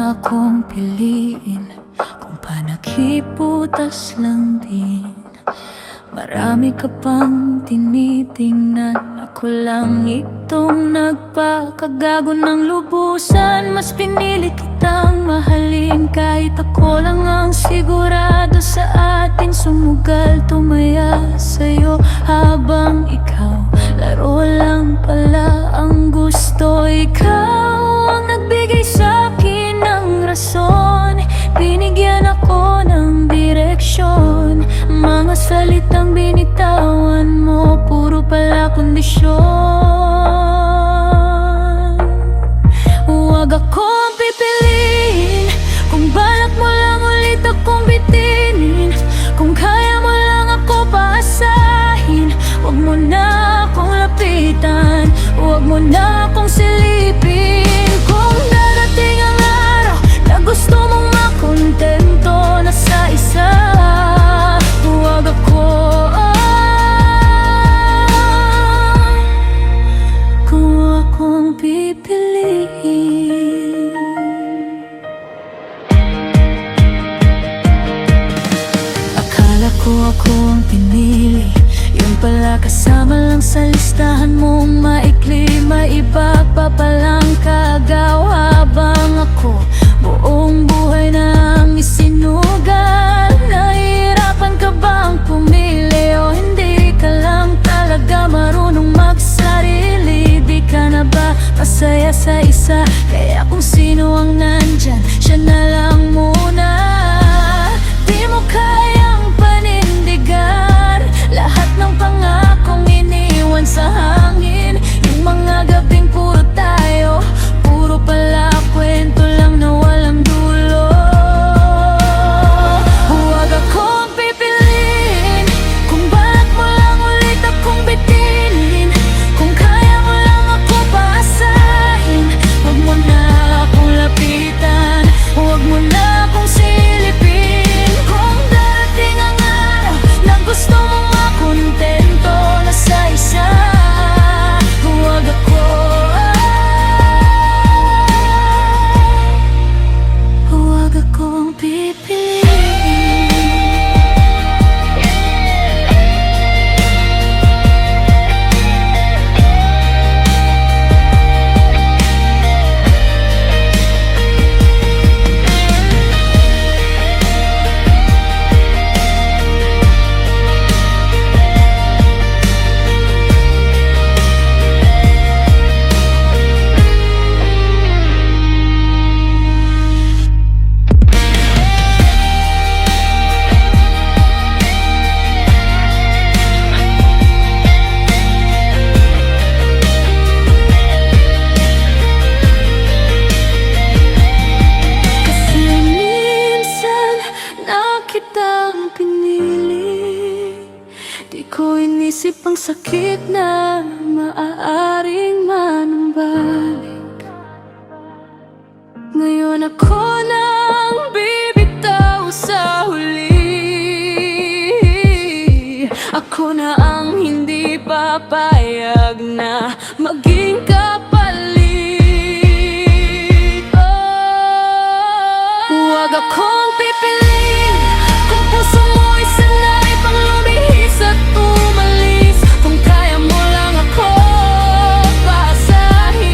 na akong piliin, kung panakiputas lang din. Marami ka pang tinitingnan, ako lang itong nagpakagago ng lubusan. Mas pinili kitang mahalin kahit ako lang ang sigurado sa atin. Sumugal, tumaya sa'yo habang ikaw laro lang pala ang gusto. Ikaw ang nagbigay sa'kin ng rason, binigyan ako ng direksyon. Mga salitang binitawan mo, puro pala kondisyon. Huwag akong pipiliin, kung balak mo lang ulit akong bitinin. Kung kaya mo lang ako paasahin, huwag mo na akong lapitan, huwag mo na akong silipin. Kung darating ang araw na gusto mong makontento na sa isa, huwag ako kung akong pipiliin. Akala ko ako ang pinili, yun pala kasama lang sa listahan mong maikli. May iba pa palang kaagaw habang ako buong buhay na ang isinugal. Nahihirapan ka bang pumili o hindi ka lang talaga marunong magsarili? Di ka na ba masaya sa isa? Kaya kung sino ang nandyan, siya na lang muna. Di mo kayang panindigan lahat ng pangakong iniwan sa hangin. Yung mga gabing puro tayo, puro pala kwento lang na walang dulo. Huwag akong pipiliin, kung bakit mo lang ulit akong bitinin. Kung kaya mo lang ako paasahin, huwag mo na akong lapitan, huwag mo na akong silipin. Kung darating ang araw na gusto mong makontento na sa isa, huwag ako huwag akong pipiliin. Kitang pinili, di ko inisip ang sakit na maaaring manumbalik. Ngayon ako nang bibitaw sa huli, ako na ang hindi papayag na maging kapalit. Huwag akong pipiliin, kung puso mo isanay pang lumihis at umalis. Kung kaya mo lang ako paasahin,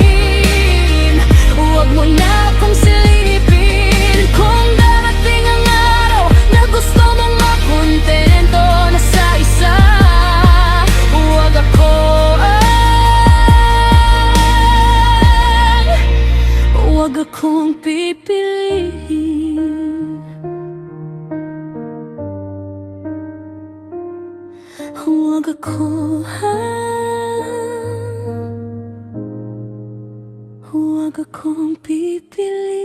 huwag mo na akong silipin. Kung darating ang araw na gusto mong makontento na sa isa, huwag ako huwag akong pipiliin. Huwag ako huwag akong pipiliin.